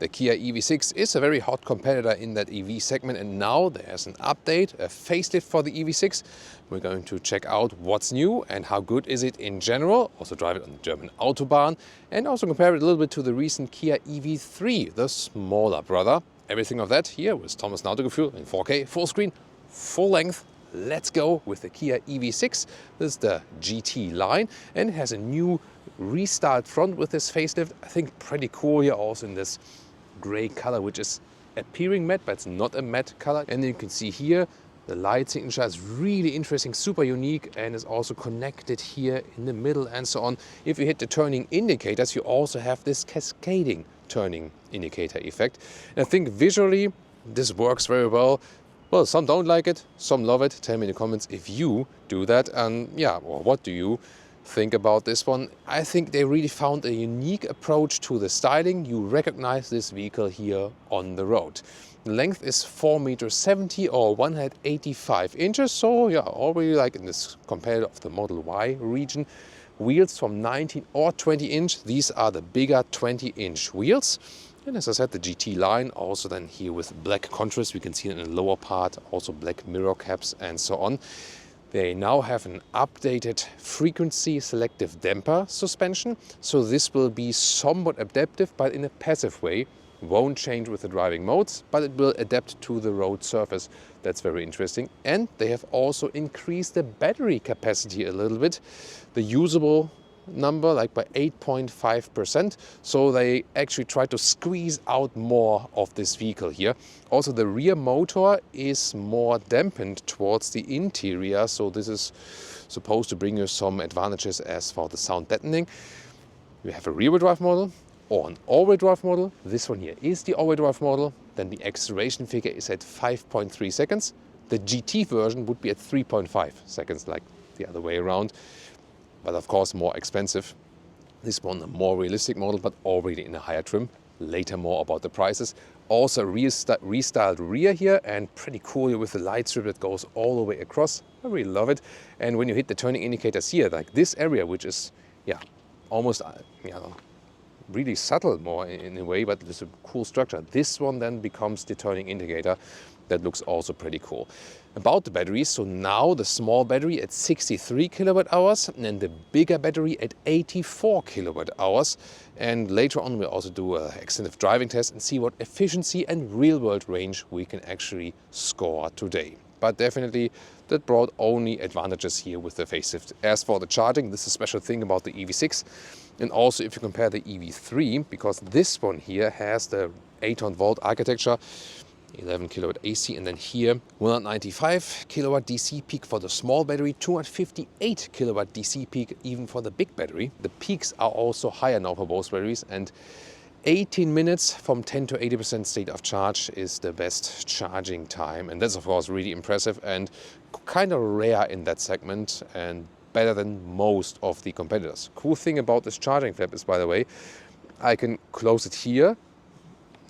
The Kia EV6 is a very hot competitor in that EV segment, and now there's an update, a facelift for the EV6. We're going to check out what's new and how good is it in general, also drive it on the German Autobahn, and also compare it a little bit to the recent Kia EV3, the smaller brother. Everything of that here with Thomas Nautigefühl in 4K, full screen, full length. Let's go with the Kia EV6. This is the GT-Line and it has a new restyled front with this facelift. I think pretty cool here, also in this gray color, which is appearing matte, but it's not a matte color. And you can see here the light signature is really interesting, super unique, and is also connected here in the middle and so on. If you hit the turning indicators, you also have this cascading turning indicator effect. And I think visually this works very well. Well, some don't like it, some love it. Tell me in the comments if you do that, and yeah, well, what do you think about this one? I think they really found a unique approach to the styling. You recognize this vehicle here on the road. The length is 4.70 meters or 185 inches, so yeah, already like in this compared of the Model Y region. Wheels from 19 or 20 inch. These are the bigger 20-inch wheels. And as I said, the GT line also then here with black contrast. We can see it in the lower part, also black mirror caps and so on. They now have an updated frequency selective damper suspension. So this will be somewhat adaptive, but in a passive way. Won't change with the driving modes, but it will adapt to the road surface. That's very interesting. And they have also increased the battery capacity a little bit. The usable number like by 8.5%. So they actually try to squeeze out more of this vehicle here. Also the rear motor is more dampened towards the interior. So this is supposed to bring you some advantages as for the sound deadening. You have a rear-wheel drive model or an all-wheel drive model. This one here is the all-wheel drive model. Then the acceleration figure is at 5.3 seconds. The GT version would be at 3.5 seconds, like the other way around. But of course more expensive. This one a more realistic model, but already in a higher trim. Later more about the prices. Also restyled rear here, and pretty cool here with the light strip that goes all the way across. I really love it. And when you hit the turning indicators here, like this area, which is almost really subtle more in a way, but it's a cool structure. This one then becomes the turning indicator. That looks also pretty cool. About the batteries, so now the small battery at 63 kilowatt hours and then the bigger battery at 84 kilowatt hours. And later on we'll also do an extended driving test and see what efficiency and real-world range we can actually score today. But definitely that brought only advantages here with the facelift. As for the charging, this is a special thing about the EV6. And also if you compare the EV3, because this one here has the 800-volt architecture, 11 kilowatt AC, and then here 195 kilowatt DC peak for the small battery, 258 kilowatt DC peak even for the big battery. The peaks are also higher now for both batteries, and 18 minutes from 10 to 80% state of charge is the best charging time. And that's of course really impressive and kind of rare in that segment and better than most of the competitors. Cool thing about this charging flap is, by the way, I can close it here.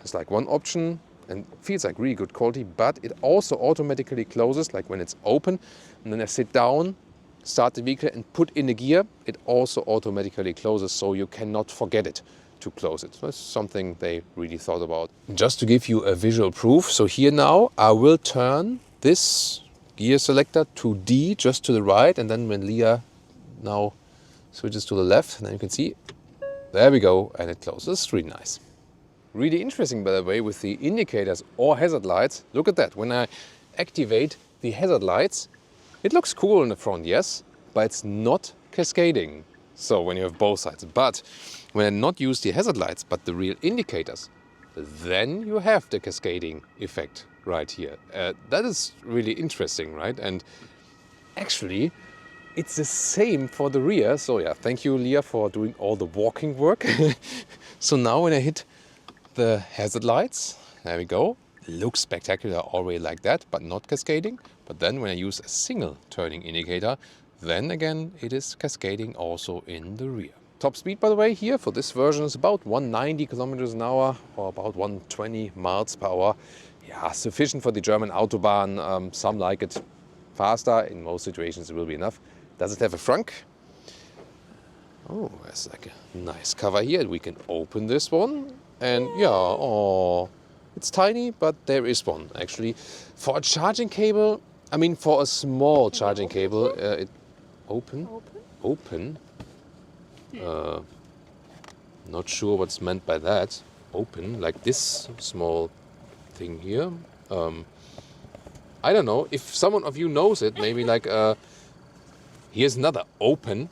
It's like one option. And feels like really good quality, but it also automatically closes, like when it's open. And then I sit down, start the vehicle and put in the gear, it also automatically closes, so you cannot forget it to close it. That's something they really thought about. Just to give you a visual proof, so here now I will turn this gear selector to D, just to the right, and then when Leah now switches to the left, and then you can see, there we go, and it closes. It's really nice. Really interesting, by the way, with the indicators or hazard lights. Look at that. When I activate the hazard lights, it looks cool in the front, yes, but it's not cascading. So when you have both sides. But when I not use the hazard lights, but the real indicators, then you have the cascading effect right here. That is really interesting, right? And actually, it's the same for the rear. So yeah, thank you, Leah, for doing all the walking work. So now when I hit the hazard lights, there we go. Looks spectacular already like that, but not cascading. But then when I use a single turning indicator, then again it is cascading also in the rear. Top speed, by the way, here for this version is about 190 kilometers an hour or about 120 miles per hour. Yeah, sufficient for the German Autobahn. Some like it faster. In most situations it will be enough. Does it have a frunk? Oh, there's like a nice cover here. We can open this one. And yeah, oh, it's tiny, but there is one actually. For a charging cable, I mean for a small charging cable, it open? Open? Not sure what's meant by that. Open, like this small thing here. I don't know. If someone of you knows it, maybe like here's another open.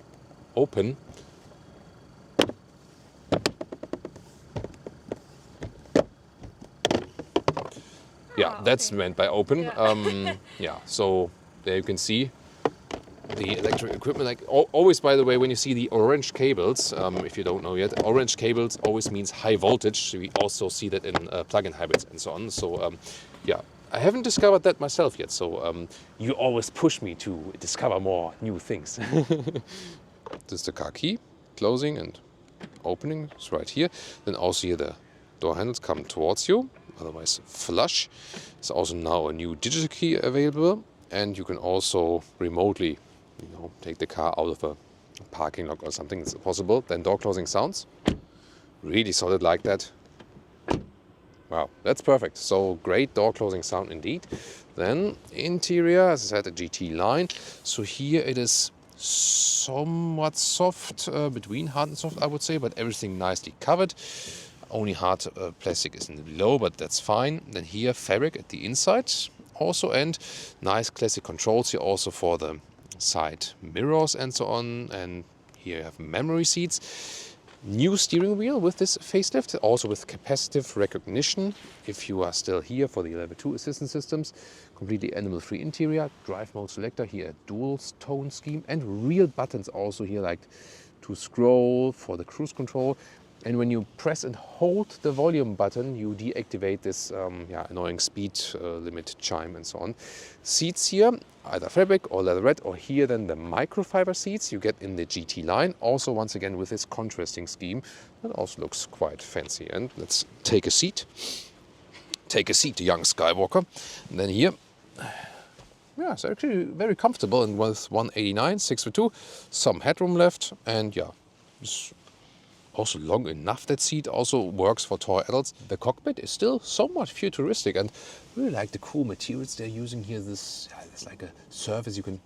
Yeah, that's meant by open. Yeah, so there you can see the electric equipment. Like always, by the way, when you see the orange cables, if you don't know yet, orange cables always means high voltage. We also see that in plug-in hybrids and so on. So yeah, I haven't discovered that myself yet. So you always push me to discover more new things. This is the car key, closing and opening. It's right here. Then also here the door handles come towards you, otherwise flush. There's also now a new digital key available, and you can also remotely, take the car out of a parking lot or something. It's possible. Then door closing sounds. Really solid like that. Wow, that's perfect. So great door closing sound indeed. Then interior, as I said, a GT line. So here it is somewhat soft, between hard and soft, I would say, but everything nicely covered. Only hard plastic is in the below, but that's fine. Then here fabric at the inside also, and nice classic controls here also for the side mirrors and so on. And here you have memory seats. New steering wheel with this facelift, also with capacitive recognition. If you are still here for the level 2 assistance systems, completely animal-free interior, drive mode selector, here a dual tone scheme, and real buttons also here, like to scroll, for the cruise control. And when you press and hold the volume button, you deactivate this annoying speed limit chime and so on. Seats here, either fabric or leatherette, or here then the microfiber seats you get in the GT line. Also, once again, with this contrasting scheme, that also looks quite fancy. And let's take a seat. Take a seat, young Skywalker. And then here, yeah, it's actually very comfortable and with 189, 6'2", some headroom left, and yeah, it's also long enough. That seat also works for tall adults. The cockpit is still somewhat futuristic, and I really like the cool materials they're using here. This it's like a surface you can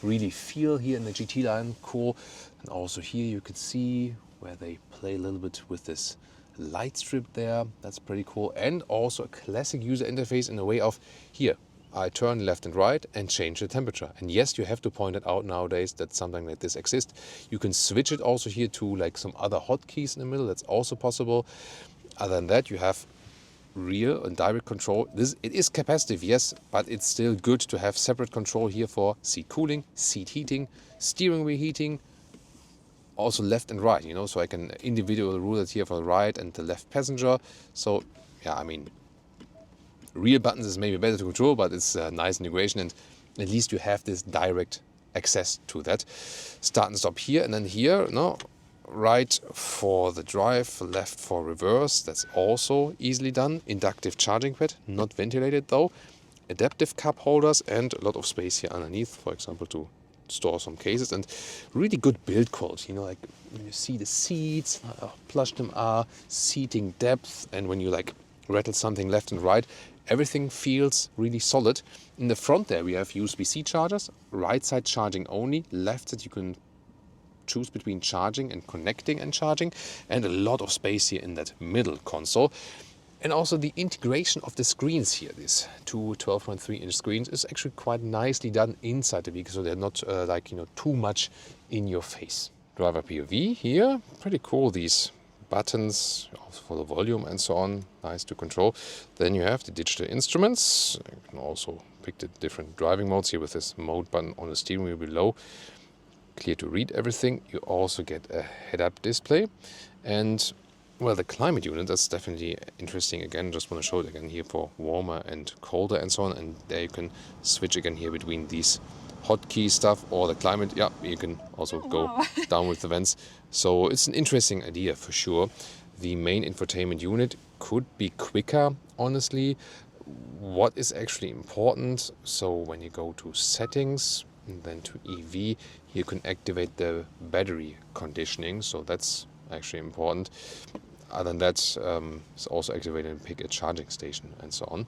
really feel here in the GT line. Cool. And also here you can see where they play a little bit with this light strip there. That's pretty cool. And also a classic user interface in the way of here, I turn left and right and change the temperature. And yes, you have to point it out nowadays that something like this exists. You can switch it also here to like some other hotkeys in the middle. That's also possible. Other than that, you have rear and direct control. It is capacitive, yes, but it's still good to have separate control here for seat cooling, seat heating, steering wheel heating, also left and right, so I can individually rule it here for the right and the left passenger. So yeah, I mean, rear buttons is maybe better to control, but it's a nice integration, and at least you have this direct access to that. Start and stop here, and then here, right for the drive, left for reverse. That's also easily done. Inductive charging pad, not ventilated though. Adaptive cup holders and a lot of space here underneath, for example, to store some cases, and really good build quality. Like when you see the seats, how plush them are, seating depth, and when you like rattle something left and right, everything feels really solid. In the front there we have USB-C chargers, right side charging only, left side you can choose between charging and connecting and charging, and a lot of space here in that middle console. And also the integration of the screens here, these two 12.3-inch screens, is actually quite nicely done inside the vehicle, so they're not too much in your face. Driver POV here, pretty cool, these buttons also for the volume and so on, nice to control. Then you have the digital instruments. You can also pick the different driving modes here with this mode button on the steering wheel below. Clear to read everything. You also get a head-up display, and well, the climate unit, that's definitely interesting. Again, just want to show it again here for warmer and colder and so on, and there you can switch again here between these hotkey stuff or the climate. Yeah, you can also go down with the vents. So it's an interesting idea for sure. The main infotainment unit could be quicker, honestly. What is actually important, so when you go to settings and then to EV, you can activate the battery conditioning, so that's actually important. other than that, it's also activated and pick a charging station and so on.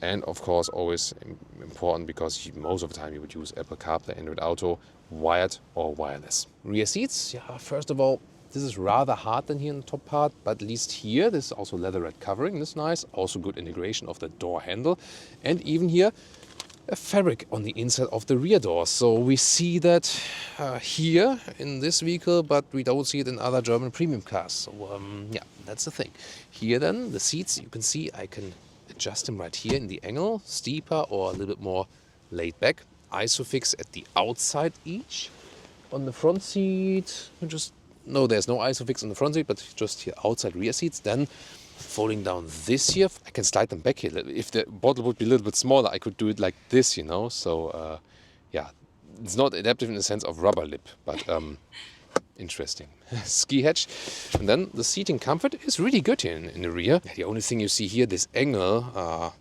And of course, always important because most of the time you would use Apple CarPlay, Android Auto, wired or wireless. Rear seats, yeah, first of all, this is rather hard than here in the top part, but at least here, this is also leatherette covering, this is nice. Also good integration of the door handle. And even here, a fabric on the inside of the rear door. So we see that here in this vehicle, but we don't see it in other German premium cars. So yeah, that's the thing. Here then, the seats, you can see I can adjust them right here in the angle, steeper or a little bit more laid back. Isofix at the outside each. On the front seat, no, there's no Isofix on the front seat, but just here outside rear seats. Then folding down this here, I can slide them back here. If the bottle would be a little bit smaller, I could do it like this, you know. So yeah, it's not adaptive in the sense of rubber lip, but interesting. Ski hatch. And then the seating comfort is really good here in the rear. The only thing you see here, this angle,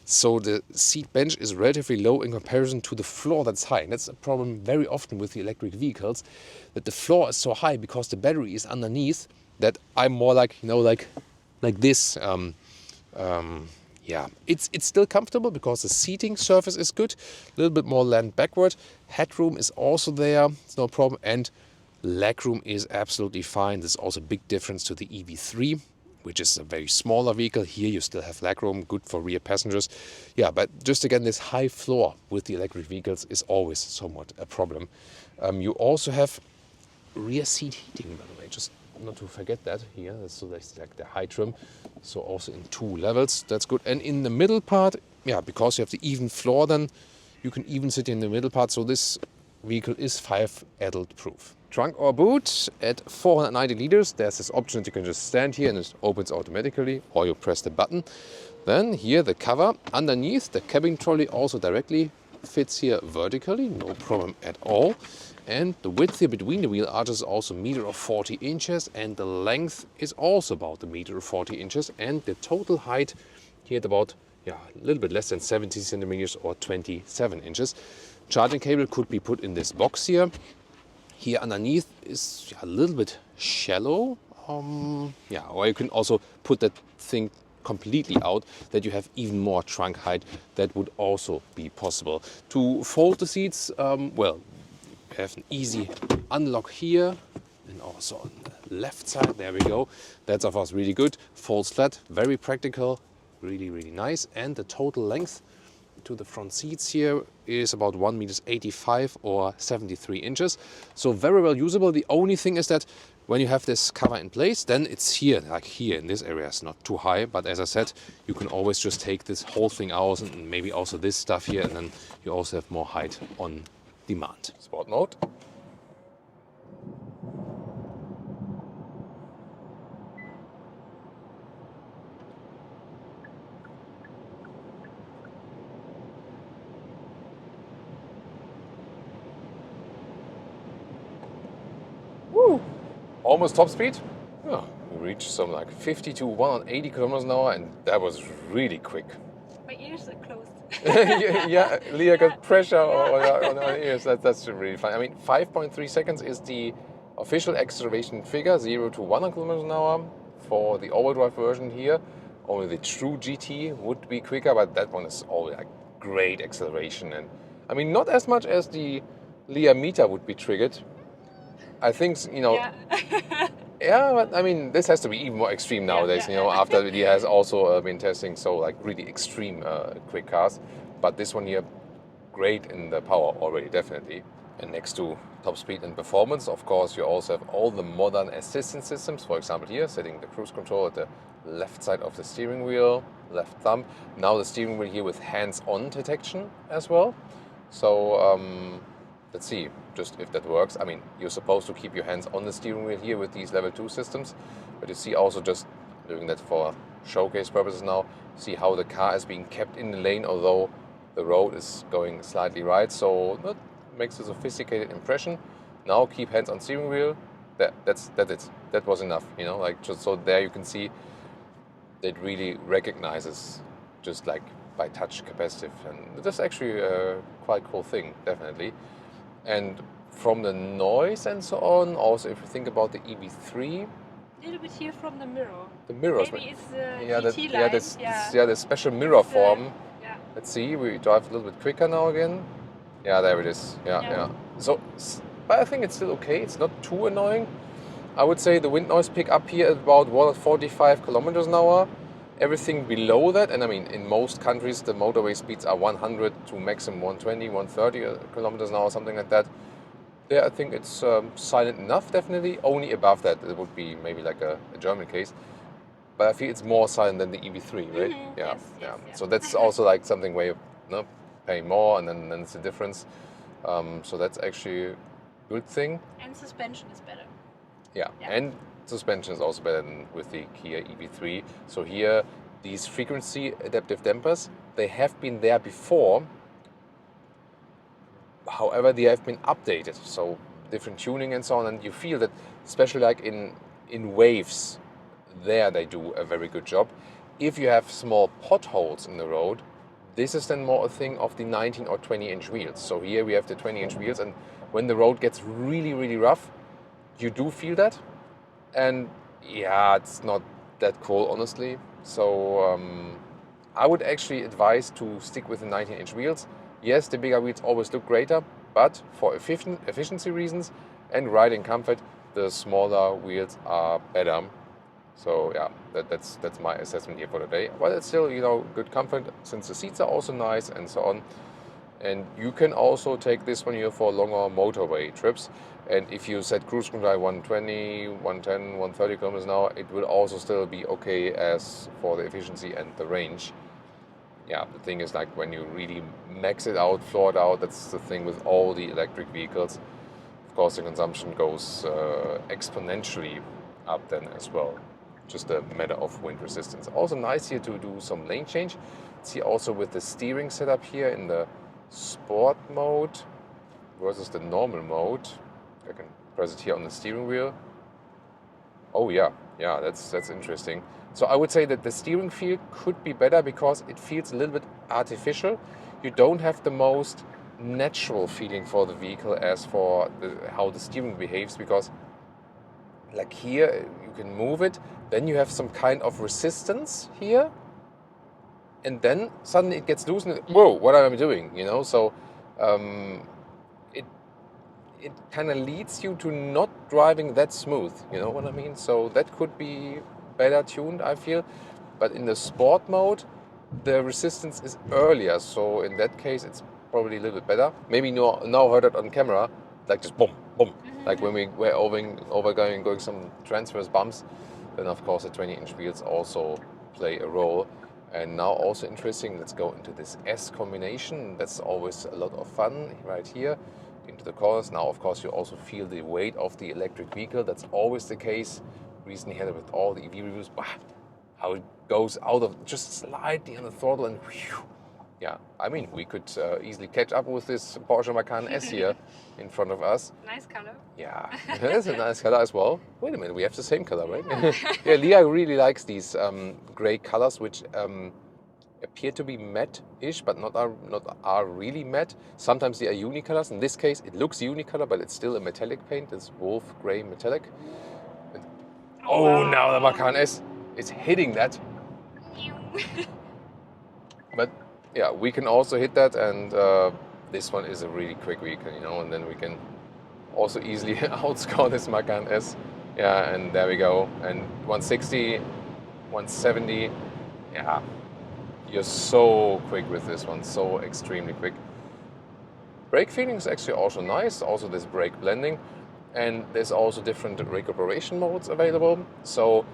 so the seat bench is relatively low in comparison to the floor that's high. And that's a problem very often with the electric vehicles, that the floor is so high because the battery is underneath, that I'm more like, you know, like this. Yeah, it's still comfortable because the seating surface is good. A little bit more land backward. Headroom is also there. It's no problem. And legroom is absolutely fine. There's also a big difference to the EV3, which is a very smaller vehicle. Here you still have legroom, good for rear passengers. Yeah, but just again, this high floor with the electric vehicles is always somewhat a problem. You also have rear seat heating, by the way, just not to forget that here. So that's like the high trim. So also in 2 levels, that's good. And in the middle part, yeah, because you have the even floor, then you can even sit in the middle part. So this vehicle is 5 adult proof. Trunk or boot at 490 liters. There's this option that you can just stand here and it opens automatically, or you press the button. Then here the cover underneath the cabin trolley also directly fits here vertically, no problem at all. And the width here between the wheel arches is also 1.40 meters, and the length is also about 1.40 meters, and the total height here at about, yeah, a little bit less than 70 centimeters or 27 inches. Charging cable could be put in this box here. Here underneath is a little bit shallow. Yeah, or you can also put that thing completely out, that you have even more trunk height. That would also be possible. To fold the seats, well, you have an easy unlock here and also on the left side. There we go. That's of course really good. Folds flat, very practical, really, really nice. And the total length to the front seats here is about 1.85 meters or 73 inches. So very well usable. The only thing is that when you have this cover in place, then it's here, like here in this area. It's not too high, but as I said, you can always just take this whole thing out and maybe also this stuff here, and then you also have more height on demand. Sport mode. Woo! Almost top speed. Yeah, we reached some like 50 to 180 kilometers an hour, and that was really quick. My ears are closed. Yeah, Leah got pressure on her ears. That's really fun. I mean, 5.3 seconds is the official acceleration figure, 0 to 100 kilometers an hour. For the all-wheel version here, only the true GT would be quicker, but that one is all like great acceleration. And I mean, not as much as the Leah meter would be triggered. I think, you know, yeah, but I mean, this has to be even more extreme nowadays, you know, after he has also been testing so like really extreme quick cars. But this one here, great in the power already, definitely. And next to top speed and performance, of course, you also have all the modern assistance systems. For example, here, setting the cruise control at the left side of the steering wheel, left thumb. Now the steering wheel here with hands-on detection as well. So let's see just if that works. I mean, you're supposed to keep your hands on the steering wheel here with these level 2 systems, but you see also just doing that for showcase purposes now, see how the car is being kept in the lane, although the road is going slightly right, so that makes a sophisticated impression. Now keep hands on steering wheel. That's it. That was enough, you know, like just so there you can see it really recognizes just like by touch capacitive, and that's actually a quite cool thing, definitely. And from the noise and so on, also if you think about the EV3, A little bit here from the mirror. The mirrors. Maybe it's the Yeah, GT-Line. the special mirror It's, form. yeah. Let's see, we drive a little bit quicker now again. Yeah, there it is. Yeah. So, but I think it's still okay. It's not too annoying. I would say the wind noise pick up here at about 145 kilometers an hour. Everything below that, and I mean, in most countries, the motorway speeds are 100 to maximum 120, 130 kilometers an hour, something like that. There, I think it's silent enough, definitely. Only above that, it would be maybe like a German case. But I feel it's more silent than the EV3, right? Mm-hmm. Yeah. Yes. So that's also like something where you pay more, and then it's a difference. So that's actually a good thing. And suspension is better. Yeah, and suspension is also better than with the Kia EV3. So here, these frequency adaptive dampers, they have been there before. However, they have been updated, so different tuning and so on, and you feel that, especially like in waves, there they do a very good job. If you have small potholes in the road, this is then more a thing of the 19 or 20-inch wheels. So here we have the 20-inch wheels, and when the road gets really, really rough, you do feel that. And yeah, it's not that cool, honestly. So I would actually advise to stick with the 19-inch wheels. Yes, the bigger wheels always look greater, but for efficiency reasons and riding comfort, the smaller wheels are better. So yeah, that's my assessment here for today. But it's still, good comfort since the seats are also nice and so on. And you can also take this one here for longer motorway trips. And if you set cruise control 120, 110, 130 kilometers an hour, it will also still be okay as for the efficiency and the range. Yeah, the thing is, like, when you really max it out, floor it out, that's the thing with all the electric vehicles. Of course, the consumption goes exponentially up then as well. Just a matter of wind resistance. Also nice here to do some lane change. See also with the steering setup here in the sport mode versus the normal mode. I can press it here on the steering wheel. Oh yeah, that's interesting. So I would say that the steering feel could be better because it feels a little bit artificial. You don't have the most natural feeling for the vehicle as for how the steering behaves, because like here you can move it, then you have some kind of resistance here, and then suddenly it gets loose and whoa, what am I doing? So it kind of leads you to not driving that smooth, you know what I mean? So that could be better tuned, I feel. But in the sport mode, the resistance is earlier, so in that case it's probably a little bit better. Maybe now heard it on camera, like just boom, boom. Like when we were going some transverse bumps, then of course the 20-inch wheels also play a role. And now also interesting, let's go into this S combination. That's always a lot of fun right here. Into the corners. Now, of course, you also feel the weight of the electric vehicle. That's always the case. Recently had it with all the EV reviews. How it goes out of just slightly on the throttle and whew. Yeah, I mean, we could easily catch up with this Porsche Macan S here in front of us. Nice color. Yeah, it's a nice color as well. Wait a minute, we have the same color, right? Yeah, Leah really likes these gray colors, which appear to be matte-ish, but not are really matte. Sometimes they are unicolors. In this case, it looks unicolor, but it's still a metallic paint. It's wolf gray metallic. Oh, now the Macan S is hitting that. But yeah, we can also hit that, and this one is a really quick vehicle, and then we can also easily outscore this Macan S. Yeah, and there we go. And 160, 170, yeah. You're so quick with this one, so extremely quick. Brake feeling is actually also nice, also this brake blending, and there's also different recuperation modes available. So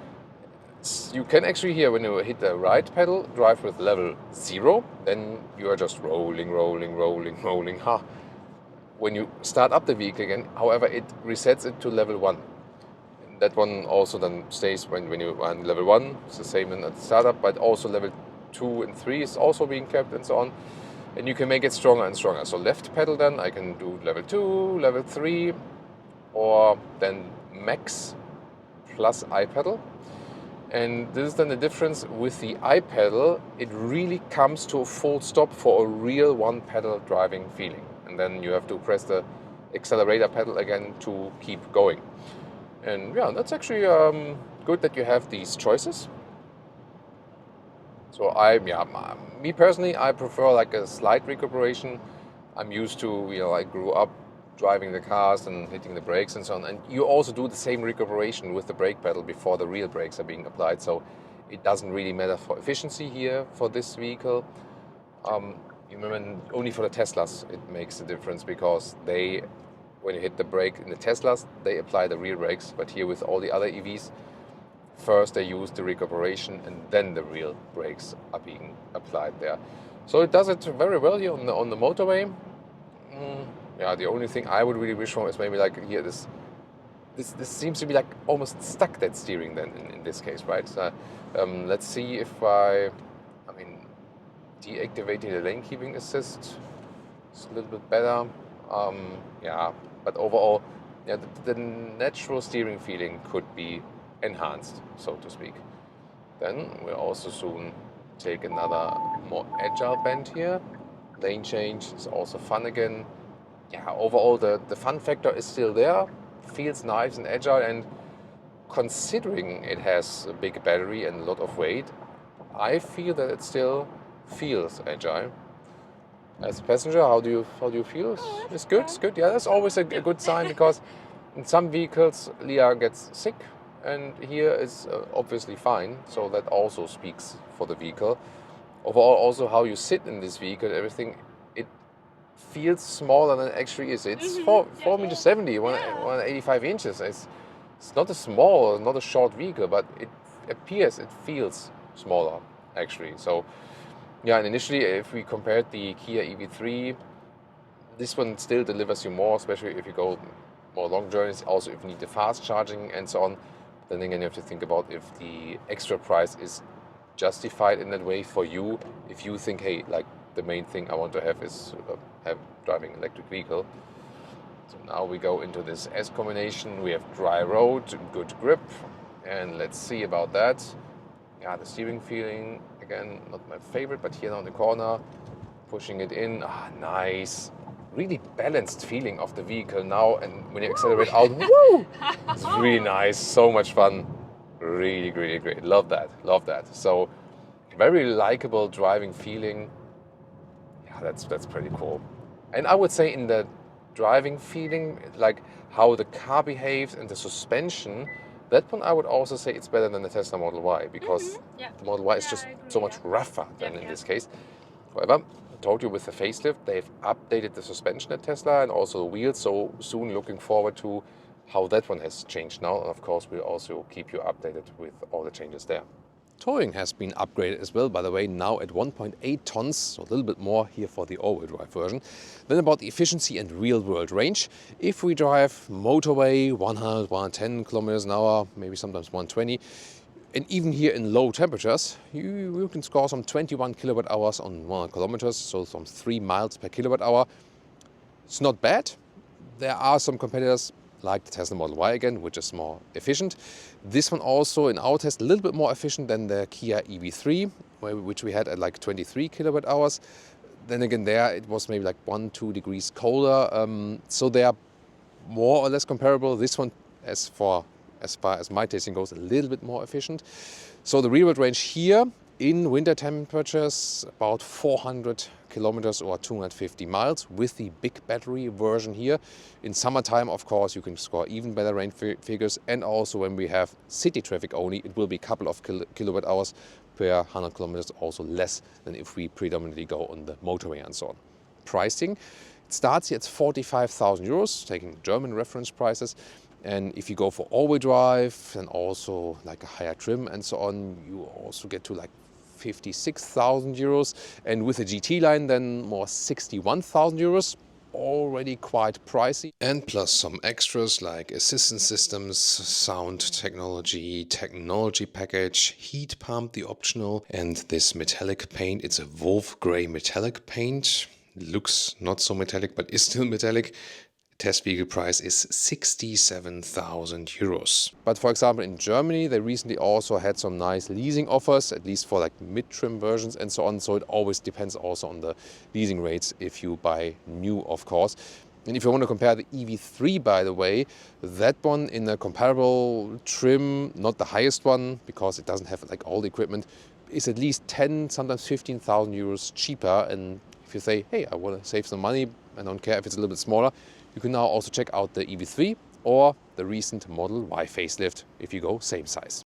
you can actually here, when you hit the right pedal, drive with level 0, then you are just rolling. When you start up the vehicle again, however, it resets it to level 1. And that one also then stays when you are on level 1, it's the same at the startup, but also level 2 and 3 is also being kept and so on. And you can make it stronger and stronger. So left pedal then, I can do level 2, level 3, or then max plus iPedal. And this is then the difference with the iPedal. It really comes to a full stop for a real one-pedal driving feeling. And then you have to press the accelerator pedal again to keep going. And yeah, that's actually good that you have these choices. So me personally, I prefer like a slight recuperation. I'm used to, I grew up driving the cars and hitting the brakes and so on. And you also do the same recuperation with the brake pedal before the real brakes are being applied. So it doesn't really matter for efficiency here for this vehicle. You remember, only for the Teslas it makes a difference, because when you hit the brake in the Teslas, they apply the rear brakes. But here with all the other EVs, first they use the recuperation and then the real brakes are being applied there. So it does it very well here on the motorway. The only thing I would really wish for is maybe like here this seems to be like almost stuck, that steering then in this case, right? So, let's see if deactivating the lane keeping assist is a little bit better. But overall, the natural steering feeling could be enhanced, so to speak. Then we'll also soon take another more agile bend here. Lane change is also fun again. Overall the fun factor is still there. Feels nice and agile, and considering it has a big battery and a lot of weight, I feel that it still feels agile. As a passenger, how do you feel? It's good. It's good. Yeah, that's always a good sign, because in some vehicles Leah gets sick, and here is obviously fine. So that also speaks for the vehicle. Overall, also how you sit in this vehicle, everything, it feels smaller than it actually is. It's 4 meters 70, 185 inches. It's not a small, not a short vehicle, but it feels smaller actually. So and initially, if we compared the Kia EV3, this one still delivers you more, especially if you go more long journeys, also if you need the fast charging and so on. Then again, you have to think about if the extra price is justified in that way for you. If you think, hey, like the main thing I want to have is driving an electric vehicle. So now we go into this S combination. We have dry road, good grip, and let's see about that. The steering feeling, again, not my favorite, but here on the corner, pushing it in, nice. Really balanced feeling of the vehicle now, and when you accelerate out, woo! It's really nice, so much fun. Really, really great. Love that. So, very likable driving feeling. That's pretty cool. And I would say in the driving feeling, like how the car behaves and the suspension, that one I would also say it's better than the Tesla Model Y, because the Model Y is just so much rougher than in this case. However, I told you with the facelift, they've updated the suspension at Tesla and also the wheels, so soon looking forward to how that one has changed now. And of course, we'll also keep you updated with all the changes there. Towing has been upgraded as well, by the way, now at 1.8 tons, so a little bit more here for the all-wheel drive version. Then about the efficiency and real-world range. If we drive motorway 100, 110 kilometers an hour, maybe sometimes 120, and even here in low temperatures, you can score some 21 kilowatt hours on 100 kilometers, so some 3 miles per kilowatt hour. It's not bad. There are some competitors like the Tesla Model Y again, which is more efficient. This one also in our test a little bit more efficient than the Kia EV3, which we had at like 23 kilowatt hours. Then again there it was maybe like 1-2 degrees colder. So they are more or less comparable. This one, as far as my tasting goes, a little bit more efficient. So the real world range here in winter temperatures about 400 kilometers or 250 miles with the big battery version here. In summertime, of course, you can score even better range figures. And also when we have city traffic only, it will be a couple of kilowatt hours per 100 kilometers, also less than if we predominantly go on the motorway and so on. Pricing, it starts here at 45,000 euros, taking German reference prices. And if you go for all-wheel drive and also like a higher trim and so on, you also get to like 56,000 euros. And with the GT line, then more 61,000 euros. Already quite pricey. And plus some extras like assistance systems, sound technology package, heat pump, the optional, and this metallic paint. It's a wolf gray metallic paint. Looks not so metallic, but is still metallic. Test vehicle price is 67,000 euros. But for example, in Germany, they recently also had some nice leasing offers, at least for like mid-trim versions and so on. So it always depends also on the leasing rates if you buy new, of course. And if you want to compare the EV3, by the way, that one in a comparable trim, not the highest one, because it doesn't have like all the equipment, is at least 10, sometimes 15,000 euros cheaper. And if you say, hey, I want to save some money, I don't care if it's a little bit smaller, you can now also check out the EV3 or the recent Model Y facelift if you go same size.